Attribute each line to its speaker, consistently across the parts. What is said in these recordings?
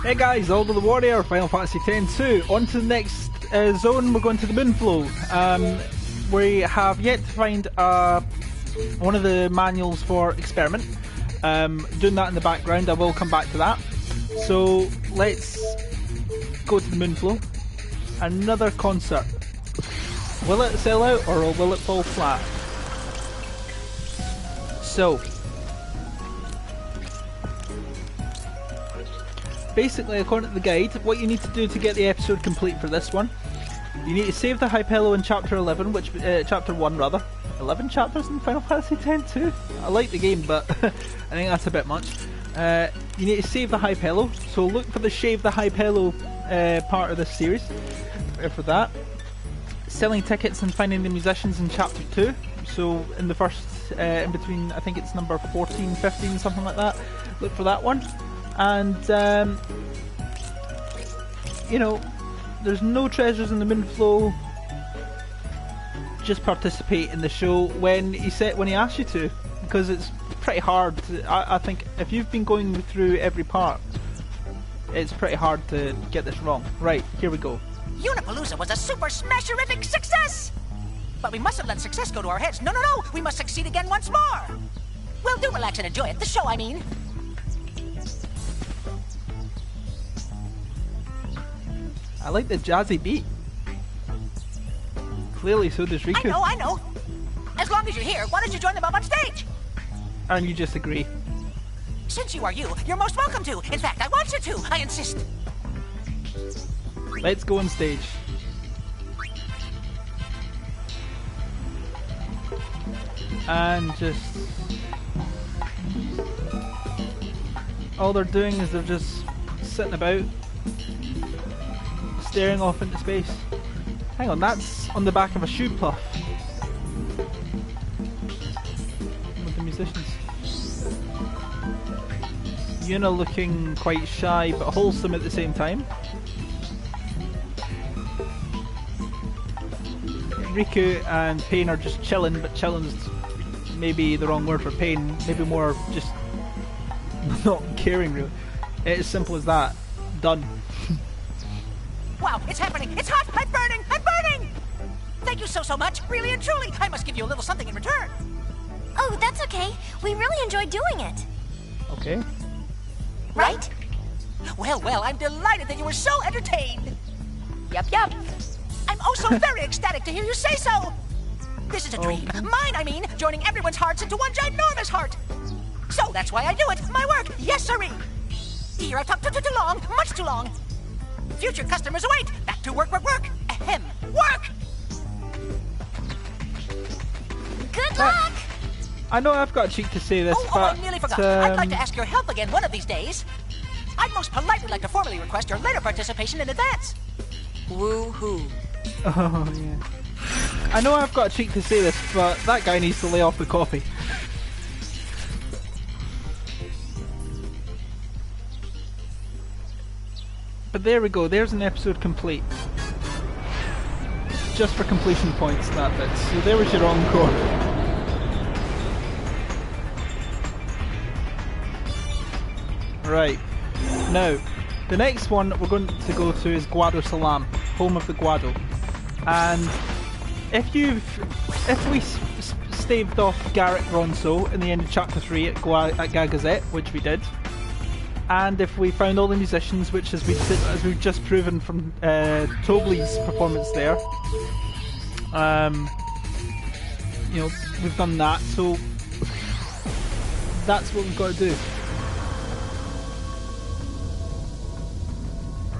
Speaker 1: Hey guys, AldoTheWarrior, Final Fantasy X-2. On to the next zone, we're going to the Moonflow. We have yet to find one of the manuals for Experiment. Doing that in the background, I will come back to that. So let's go to the Moonflow. Another concert. Will it sell out or will it fall flat? So basically, according to the guide, what you need to do to get the episode complete for this one, you need to save the Hypello in chapter 11, which chapter 1 rather. 11 chapters in Final Fantasy X-2? I like the game, but I think that's a bit much. You need to save the Hypello, so look for the Shave the Hypello part of this series for that. Selling tickets and finding the musicians in chapter 2, so in the first, in between, I think it's number 14, 15, something like that. Look for that one. And you know, there's no treasures in the Moonflow. Just participate in the show when he asks you to, because it's pretty hard I think if you've been going through every part, it's pretty hard to get this wrong. Right, here we go.
Speaker 2: Unipalooza was a super smasherific success! But we mustn't let success go to our heads. No, we must succeed again once more! Well, do relax and enjoy it, the show, I mean.
Speaker 1: I like the jazzy beat. Clearly, so does Riku.
Speaker 2: I know. As long as you're here, why don't you join them up on stage?
Speaker 1: And you just agree.
Speaker 2: Since you are you're most welcome to. In fact, I want you to. I insist.
Speaker 1: Let's go on stage. And just... all they're doing is they're just sitting about, staring off into space. Hang on, that's on the back of a shoe puff. With the musicians. Yuna looking quite shy but wholesome at the same time. Riku and Pain are just chilling, but chilling's maybe the wrong word for Pain. Maybe more just not caring really. It's as simple as that. Done.
Speaker 2: Wow, it's happening! It's hot! I'm burning! I'm burning! Thank you so much! Really and truly! I must give you a little something in return!
Speaker 3: Oh, that's okay. We really enjoyed doing it.
Speaker 1: Okay.
Speaker 2: Right? Well, I'm delighted that you were so entertained! Yep. I'm oh so very ecstatic to hear you say so! This is a dream. Mine, I mean, joining everyone's hearts into one ginormous heart! So that's why I do it! My work! Yes, sirree! Here I've talked too long, much too long! Future customers await! Back to work! Ahem! Work!
Speaker 3: Good luck!
Speaker 1: I know I've got a cheek to say this, but...
Speaker 2: I nearly forgot. I'd like to ask your help again one of these days. I'd most politely like to formally request your later participation in advance. Woo-hoo.
Speaker 1: Oh, yeah. I know I've got a cheek to say this, but that guy needs to lay off the coffee. But there we go, there's an episode complete. Just for completion points, that bit. So there was your encore. Right. Now, the next one we're going to go to is Guado Salam, home of the Guado. And if we staved off Garrett Ronso in the end of chapter 3 at Gagazette, which we did, and if we found all the musicians, which as we've just proven from TOBLI'S performance there, you know, we've done that, so that's what we've got to do.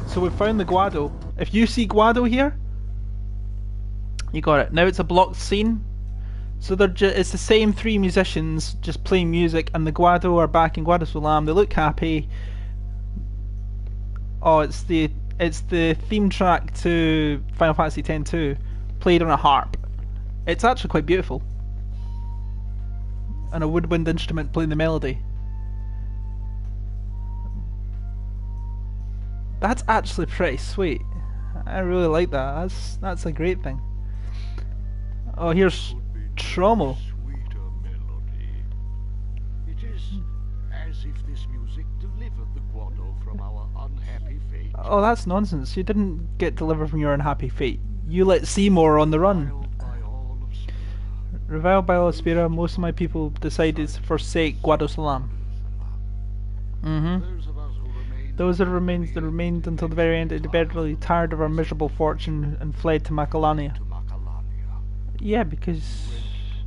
Speaker 1: So we've found the Guado. If you see Guado here, you got it. Now it's a blocked scene, so it's the same three musicians just playing music, and the Guado are back in Guado Salam. They look happy. Oh, it's the theme track to Final Fantasy X-2, played on a harp. It's actually quite beautiful, and a woodwind instrument playing the melody. That's actually pretty sweet. I really like that. That's a great thing. Oh, here's Tromo.
Speaker 4: It is as if this music delivered the Guado from our unhappy
Speaker 1: Oh, that's nonsense. You didn't get delivered from your unhappy fate. You let Seymour on the run. Reviled by all of Spira, most of my people decided to forsake Guadosalam. Those that remained until the very end, deliberately tired of our miserable fortune and fled to Macalania. Yeah, because...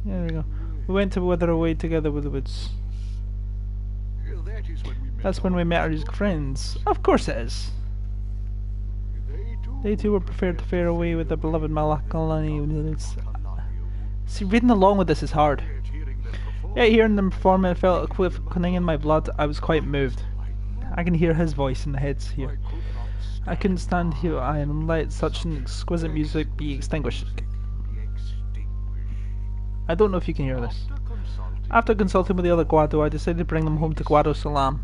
Speaker 1: yeah, there we go. We went to wither away together with the woods. That's when we met our friends. Of course it is. They too were prepared to fare away with their beloved Macalania. See, reading along with this is hard. Yet hearing them perform, I felt a quickening in my blood. I was quite moved. I can hear his voice in the heads here. I couldn't stand here and let such an exquisite music be extinguished. I don't know if you can hear this. After consulting with the other Guado, I decided to bring them home to Guadosalam.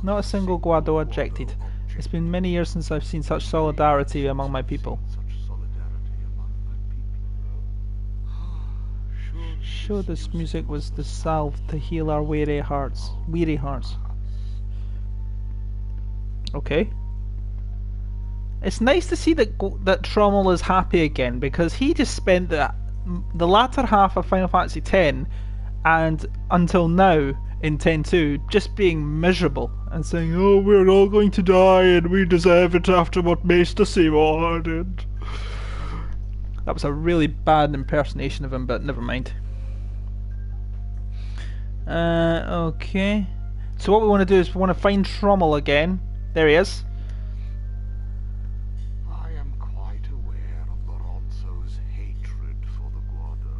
Speaker 1: Not a single Guado objected. It's been many years since I've seen such solidarity among my people. Sure, this music was the salve to heal our weary hearts. Okay. It's nice to see that Trommel is happy again, because he just spent the latter half of Final Fantasy X and until now in 10-2 just being miserable and saying, "Oh, we're all going to die and we deserve it after what Maester Seymour did." That was a really bad impersonation of him, but never mind. Okay. So what we want to do is we want to find Trommel again. There he is.
Speaker 4: I am quite aware of Lorenzo's hatred for the Guado.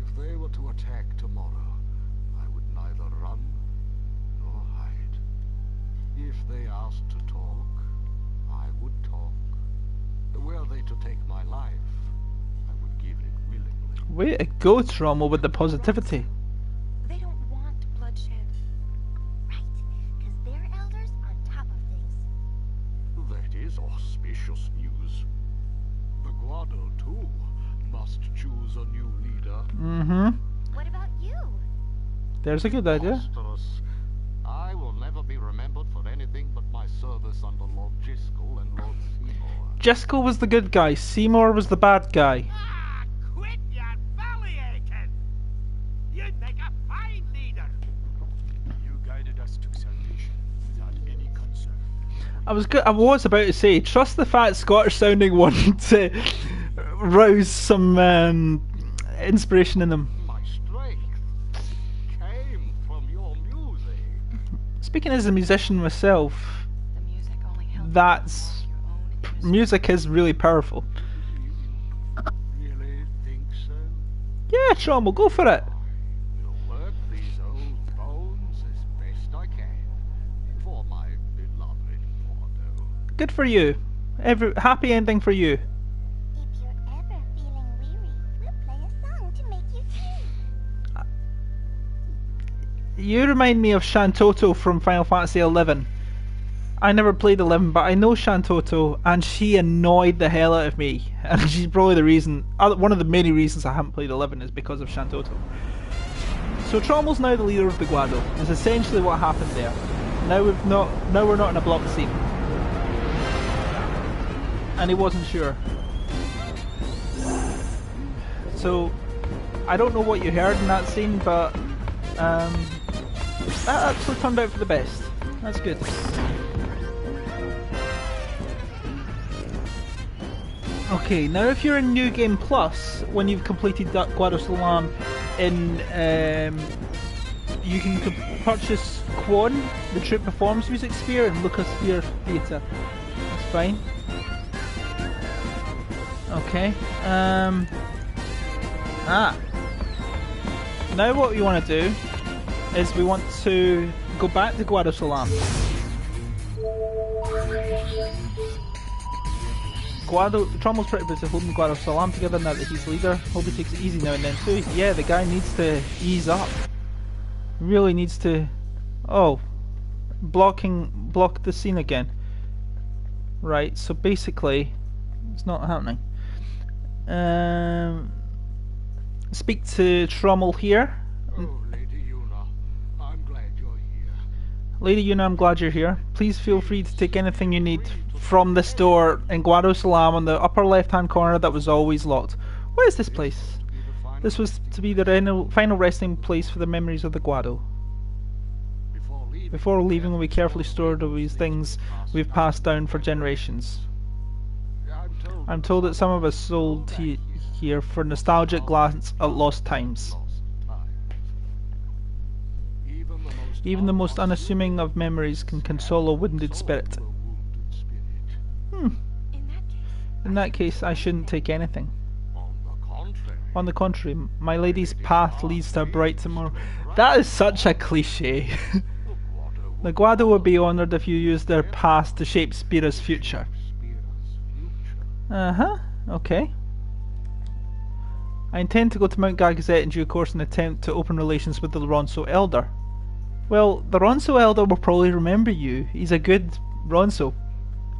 Speaker 4: If they were to attack tomorrow, I would neither run nor hide. If they asked to talk, I would talk. Were they to take my life, I would give it willingly.
Speaker 1: Way to go, Trommel, with the positivity.
Speaker 3: They don't want bloodshed. Right, because they're elders on top of things.
Speaker 4: That is auspicious news. The Guado, too, must choose a new leader.
Speaker 1: Mm-hmm.
Speaker 3: What about you?
Speaker 1: There's a good idea.
Speaker 4: Monstrous. I will never be remembered for anything but my service under Lord Jiskel and Lord Seymour.
Speaker 1: Jiskel was the good guy, Seymour was the bad guy.
Speaker 5: Ah, quit your belly aching! You'd make a fine leader! You guided us to salvation without any concern.
Speaker 1: I was about to say, trust the fat Scottish sounding one to rouse some inspiration in them.
Speaker 4: My strength came from your music.
Speaker 1: Speaking as a musician myself,
Speaker 6: The music only helps
Speaker 1: that's music is really powerful.
Speaker 4: Really think so?
Speaker 1: Yeah, Trommel, go for it.
Speaker 4: Will work these old bones as best I can for my beloved Guado.
Speaker 1: Good for you. Happy ending for you.
Speaker 3: If you're ever feeling weary, we'll play a song to make you free.
Speaker 1: You remind me of Shantoto from Final Fantasy XI. I never played 11, but I know Shantoto, and she annoyed the hell out of me. And she's probably the reason, one of the many reasons I haven't played 11 is because of Shantoto. So Trommel's now the leader of the Guado. Is essentially what happened there. Now we're not in a block scene. And he wasn't sure. So I don't know what you heard in that scene, but that actually turned out for the best. That's good. Okay, now if you're in New Game Plus, when you've completed that Guadosalam, you can purchase Quan, the Troop Performs Music Sphere, and Lucas Sphere Theatre. That's fine. Okay. Now what we want to do is we want to go back to Guadosalam. Trommel's pretty busy holding Guadosalam together now that he's leader. Hope he takes it easy now and then too. Yeah, the guy needs to ease up. Really needs to... Oh. Block the scene again. Right, so basically... It's not happening. Speak to Trommel here.
Speaker 4: Oh, Lady Yuna, I'm glad you're here.
Speaker 1: Lady Yuna, I'm glad you're here. Please feel free to take anything you need from this door in Guado Salam on the upper left-hand corner that was always locked. What is this place? This was to be the final resting place for the memories of the Guado. Before leaving, we carefully stored these things we've passed down for generations. I'm told that some of us sold here for nostalgic glance at lost times. Even the most unassuming of memories can console a wounded spirit. In that case, I shouldn't take anything. On the contrary, my lady's path leads to a bright tomorrow. That is such a cliche. The Guado would be honoured if you used their past to shape Spira's future. Okay. I intend to go to Mount Gagazet in due course and attempt to open relations with the Ronso Elder. Well, the Ronso Elder will probably remember you. He's a good Ronso.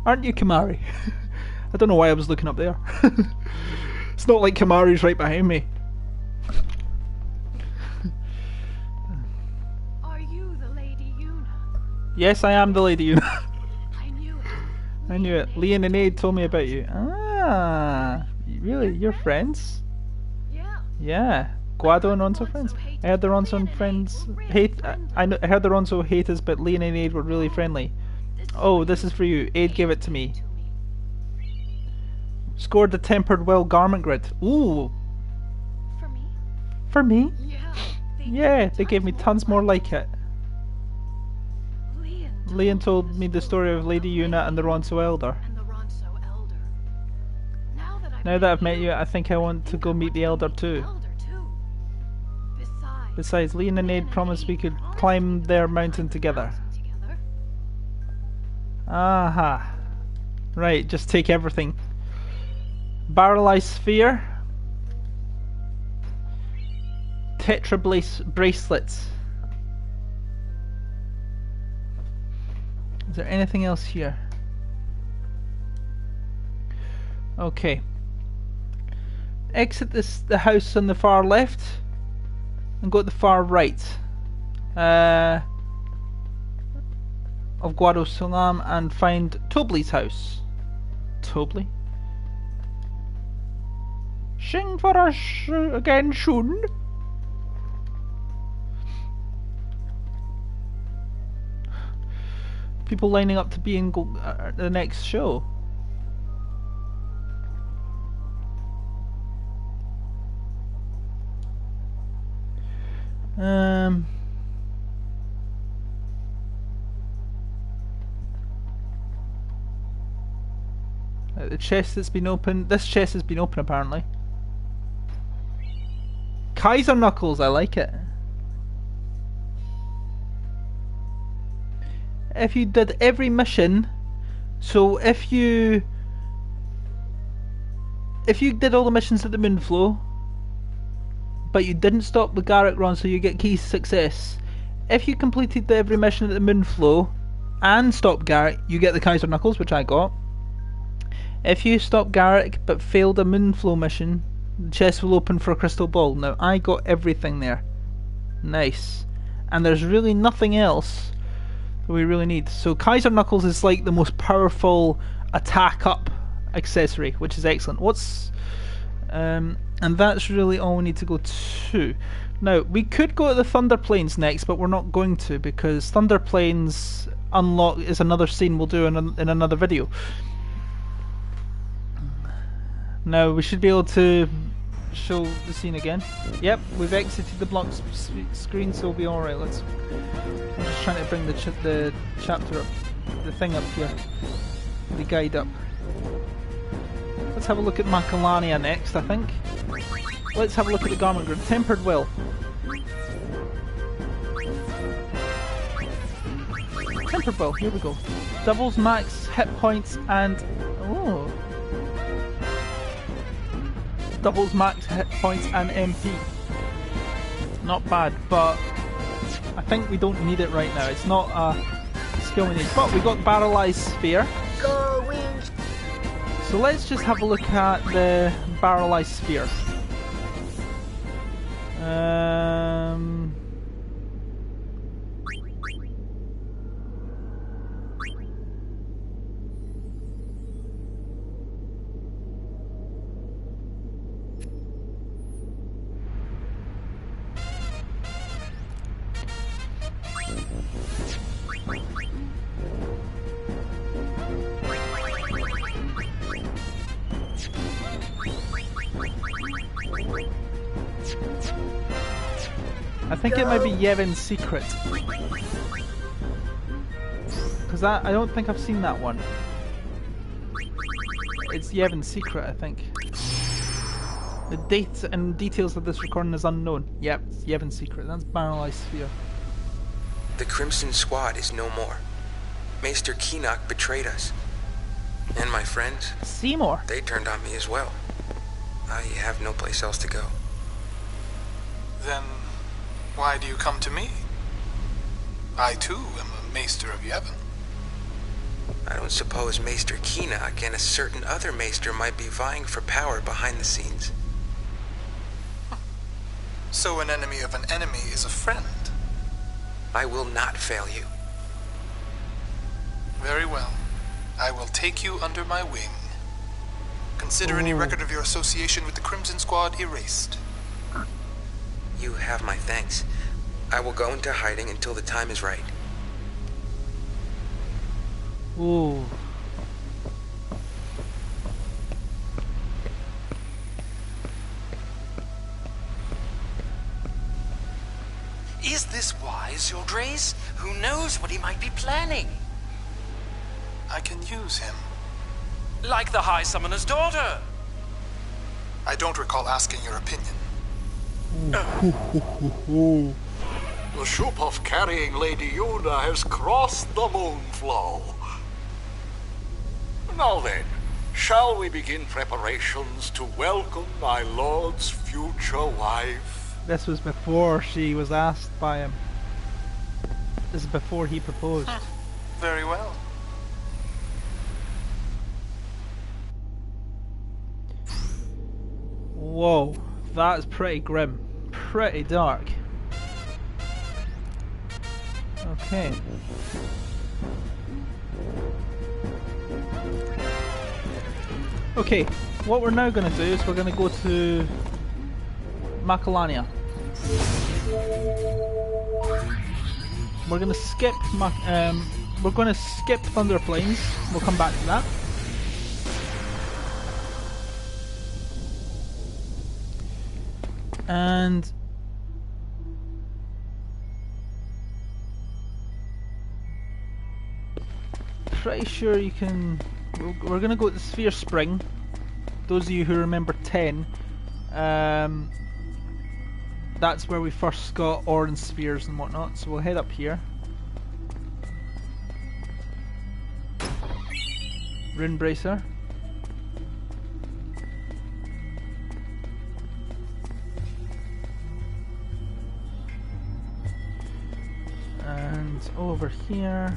Speaker 1: Aren't you, Kamari? I don't know why I was looking up there. It's not like Kamari's right behind me.
Speaker 6: Are you the Lady Yuna?
Speaker 1: Yes, I am the Lady Yuna.
Speaker 6: I knew it.
Speaker 1: I knew it. Leon and Aid told me about you. Ah, really? You're friends?
Speaker 6: Yeah.
Speaker 1: Yeah. Guado and Ronso friends. I heard the Ronso and friends hate. I heard the Ronso hate us, but Leon and Aid were really friendly. Oh, this is for you. Aid gave it to me. Scored the tempered well garment grid. Ooh.
Speaker 6: For me?
Speaker 1: For me?
Speaker 6: Yeah.
Speaker 1: They gave me tons more like it.
Speaker 6: Leon
Speaker 1: Leon told me the story of Lady Yuna and the Ronso Elder.
Speaker 6: and the Ronso Elder.
Speaker 1: Now that I've met you, I think I want to go meet the Elder too. Besides, Leon and Aid promised we could climb their mountain together. Aha. Right, just take everything. Barrelized sphere. Tetra bracelets. Is there anything else here? Okay. Exit the house on the far left and go to the far right of Guado Salam and find TOBLI'S house. Tobli? Sing for us again soon. People lining up to be in the next show. The chest that's been opened. This chest has been open apparently. Kaiser Knuckles, I like it. If you did every mission, so if you did all the missions at the Moonflow, but you didn't stop the Garrick run, so you get key success. If you completed every mission at the Moonflow and stopped Garrick, you get the Kaiser Knuckles, which I got. If you stop Garrick but failed a Moonflow mission, the chest will open for a crystal ball. Now I got everything there. Nice. And there's really nothing else that we really need. So Kaiser Knuckles is like the most powerful attack up accessory, which is excellent. And that's really all we need to go to. Now we could go to the Thunder Plains next, but we're not going to, because Thunder Plains unlock is another scene we'll do in another video. Now we should be able to show the scene again. Yep, we've exited the block screen, so we'll be alright. I'm just trying to bring the chapter up, the thing up here, the guide up. Let's have a look at Macalania next, I think. Let's have a look at the garment grid. Tempered well. Tempered well, here we go. Doubles max hit points and... oh. Doubles max hit points and MP. Not bad, but I think we don't need it right now. It's not a skill we need. But we got Barrelized Sphere. So let's just have a look at the Barrelized Sphere. I think it might be Yevon's secret. Because I don't think I've seen that one. It's Yevon's secret, I think. The date and details of this recording is unknown. Yep, it's Yevon's secret. That's Barrel Sphere.
Speaker 7: The Crimson Squad is no more. Maester Keenock betrayed us. And my friends,
Speaker 1: Seymour.
Speaker 7: they turned on me as well. I have no place else to go.
Speaker 8: Then why do you come to me? I too am a Maester of Yevon.
Speaker 7: I don't suppose Maester Keenock and a certain other Maester might be vying for power behind the scenes.
Speaker 8: So an enemy of an enemy is a friend.
Speaker 7: I will not fail you.
Speaker 8: Very well. I will take you under my wing. Consider any record of your association with the Crimson Squad erased.
Speaker 7: You have my thanks. I will go into hiding until the time is right.
Speaker 1: Ooh.
Speaker 9: Is this wise, your Grace? Who knows what he might be planning?
Speaker 8: I can use him.
Speaker 9: Like the High Summoner's daughter.
Speaker 8: I don't recall asking your opinion.
Speaker 4: The ship of carrying Lady Yuna has crossed the moonflow. Now then, shall we begin preparations to welcome my lord's future wife?
Speaker 1: This was before she was asked by him. This is before he proposed.
Speaker 8: Very well.
Speaker 1: Whoa, that is pretty grim. Pretty dark. Okay. Okay, what we're now going to do is we're going to go to Macalania. We're going to skip Thunder Plains. We'll come back to that. And pretty sure you can. We're gonna go to the Sphere Spring. Those of you who remember 10, that's where we first got orange spheres and whatnot. So we'll head up here. Rune Bracer. And over here.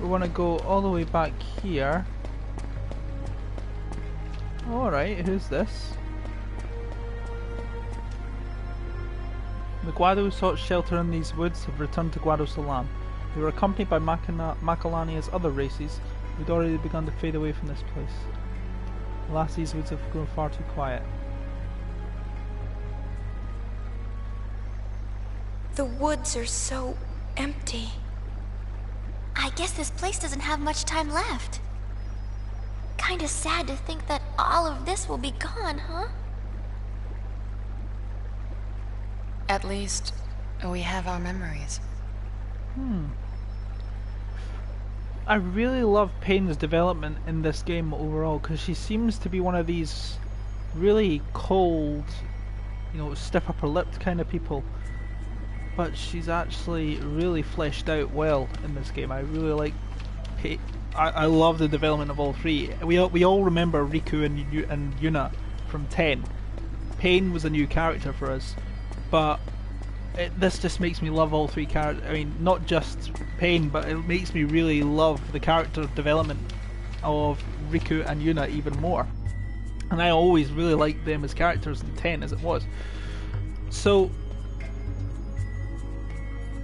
Speaker 1: We want to go all the way back here. Alright, who's this? The Guado who sought shelter in these woods have returned to Guado Salam. They were accompanied by Macalania's other races, who'd already begun to fade away from this place. Alas, these woods have grown far too quiet.
Speaker 3: The woods are so empty. I guess this place doesn't have much time left. Kinda sad to think that all of this will be gone, huh?
Speaker 6: At least, we have our memories.
Speaker 1: I really love Payne's development in this game overall, because she seems to be one of these really cold, you know, stiff upper lipped kind of people. But she's actually really fleshed out well in this game. I really like Payne. I love the development of all three. We all remember Riku and Yuna from 10. Payne was a new character for us, but this just makes me love all three characters. I mean, not just Payne, but it makes me really love the character development of Riku and Yuna even more. and I always really liked them as characters in 10 as it was. So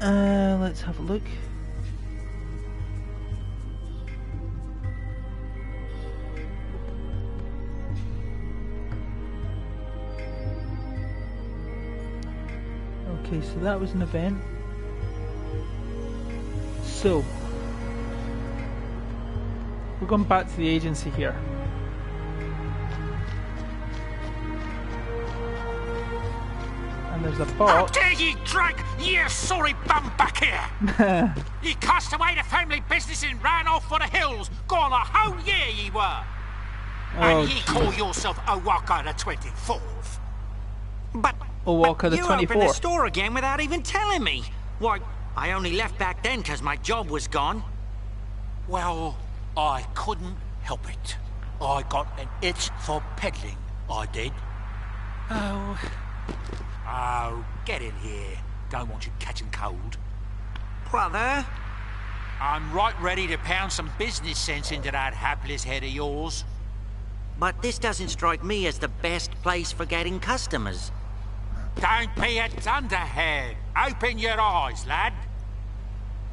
Speaker 1: let's have a look. Okay, so that was an event. So we're going back to the agency here. And there's a
Speaker 5: How
Speaker 1: box.
Speaker 5: dare ye drag ye sorry bum back here! Ye cast away the family business and ran off for the hills. Gone a whole year ye were. And ye call yourself Owaka the 24th.
Speaker 9: But
Speaker 1: Owaka the
Speaker 9: you opened the
Speaker 1: 24th.
Speaker 9: store again without even telling me. Why, I only left back then because my job was gone.
Speaker 5: Well, I couldn't help it. I got an itch for peddling, I did. Oh, get in here. Don't want you catching cold.
Speaker 9: Brother?
Speaker 5: I'm right ready to pound some business sense into that hapless head of yours.
Speaker 9: But this doesn't strike me as the best place for getting customers.
Speaker 5: Don't be a dunderhead. Open your eyes, lad.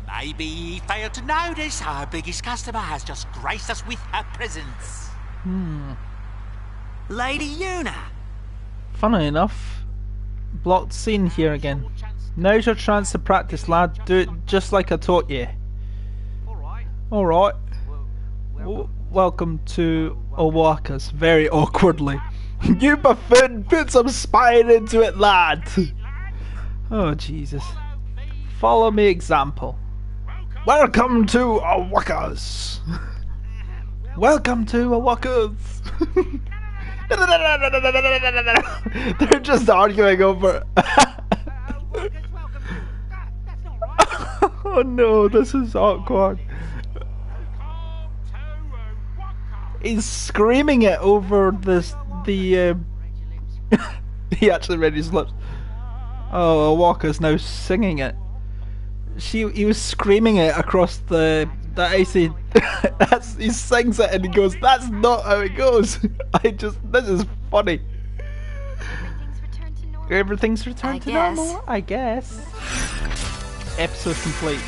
Speaker 5: Maybe ye failed to notice our biggest customer has just graced us with her presence.
Speaker 9: Lady Una!
Speaker 1: Funnily enough, blocked scene here again. Now's your chance to practice, lad. Do it just like I taught you. Alright. Welcome to Owaka's. Very awkwardly. You buffoon! Put some spine into it, lad! Oh, Jesus. Follow me example. Welcome to Owaka's! Welcome to Owaka's! They're just arguing over... Oh no, this is awkward. He's screaming it over this... He actually read his lips. Oh, Walker's now singing it. He was screaming it across the icy. He sings it and he goes, "That's not how it goes." This is funny. Everything's returned to normal, I guess. Episode complete.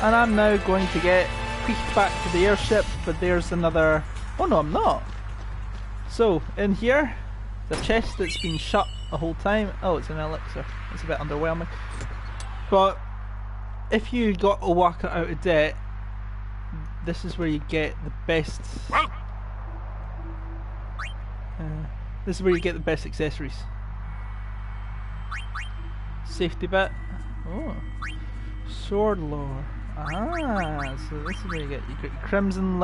Speaker 1: And I'm now going to get peeked back to the airship, but there's another... Oh no, I'm not. So, in here, the chest that's been shut the whole time. Oh, it's an elixir. It's a bit underwhelming. But, if you got Owaka out of debt, this is where you get the best... this is where you get the best accessories. Safety bit. Oh. Sword lore. Ah, so this is where you get Crimson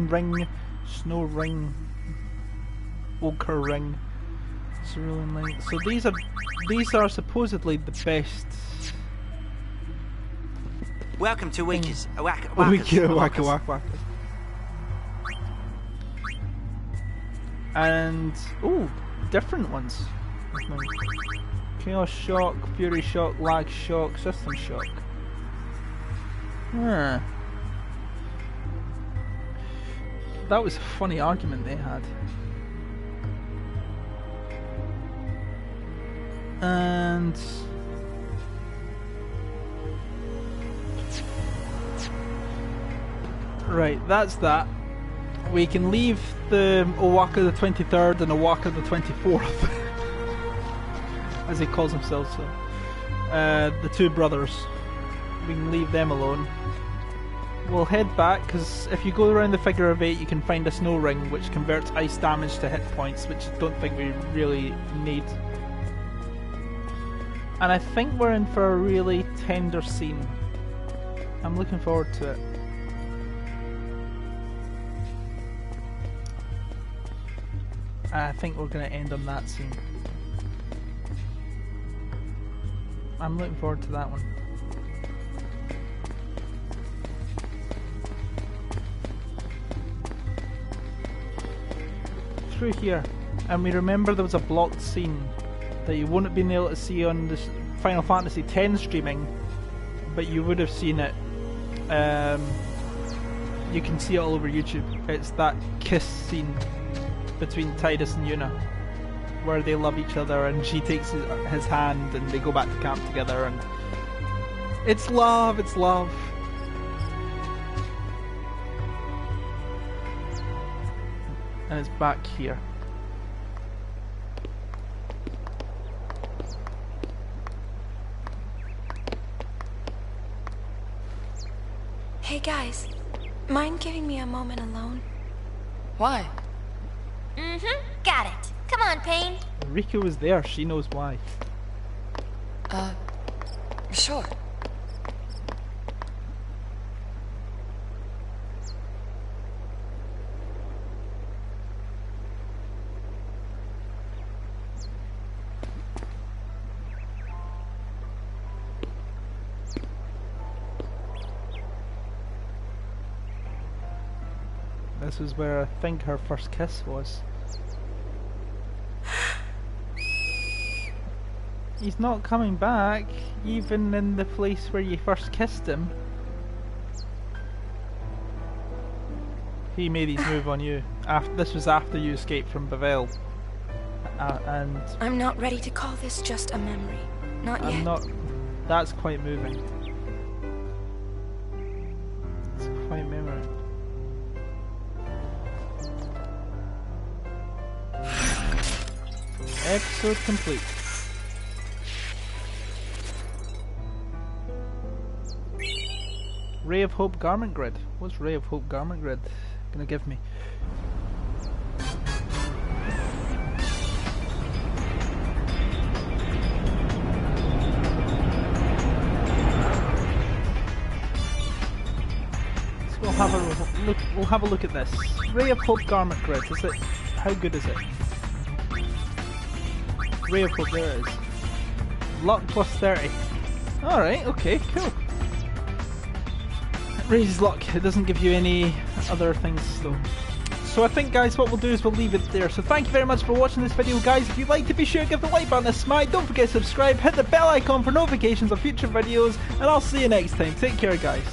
Speaker 1: Ring, Snow Ring, Ochre Ring, Cerulean Light. So these are supposedly the best.
Speaker 9: Welcome to Wika's.
Speaker 1: Waka. And different ones. Chaos Shock, Fury Shock, Lag Shock, System Shock. That was a funny argument they had. And right, that's that. We can leave the Owaka the 23rd and Owaka the 24th, as he calls himself. So, the two brothers. We can leave them alone. We'll head back, because if you go around the figure of 8 you can find a snow ring which converts ice damage to hit points, which I don't think we really need. And I think we're in for a really tender scene. I'm looking forward to it. I think we're going to end on that scene. I'm looking forward to that one. Through here, and we remember there was a blocked scene that you wouldn't have been able to see on this Final Fantasy X streaming, but you would have seen it. You can see it all over YouTube. It's that kiss scene between Titus and Yuna, where they love each other and she takes his hand and they go back to camp together, and it's love, it's love. And it's back here.
Speaker 3: Hey guys, mind giving me a moment alone?
Speaker 6: Why?
Speaker 3: Got it. Come on, Payne.
Speaker 1: Rika was there, she knows why.
Speaker 6: Sure.
Speaker 1: This is where I think her first kiss was. He's not coming back, even in the place where you first kissed him. He made his move on you. This was after you escaped from Bevelle. And
Speaker 3: I'm not ready to call this just a memory. Not yet.
Speaker 1: I'm not. That's quite moving. It's quite moving. Episode complete. Ray of Hope Garment Grid. What's Ray of Hope Garment Grid gonna give me? So we'll have a look. We'll have a look at this. Ray of Hope Garment Grid. Is it? How good is it? Ray of Hope. There it is. Luck plus 30. All right. Okay. Cool. Raises luck, it doesn't give you any other things though. So I think guys what we'll do is we'll leave it there. So thank you very much for watching this video guys. If you'd like to be sure to give the like button a smash, don't forget to subscribe, hit the bell icon for notifications of future videos, and I'll see you next time. Take care guys.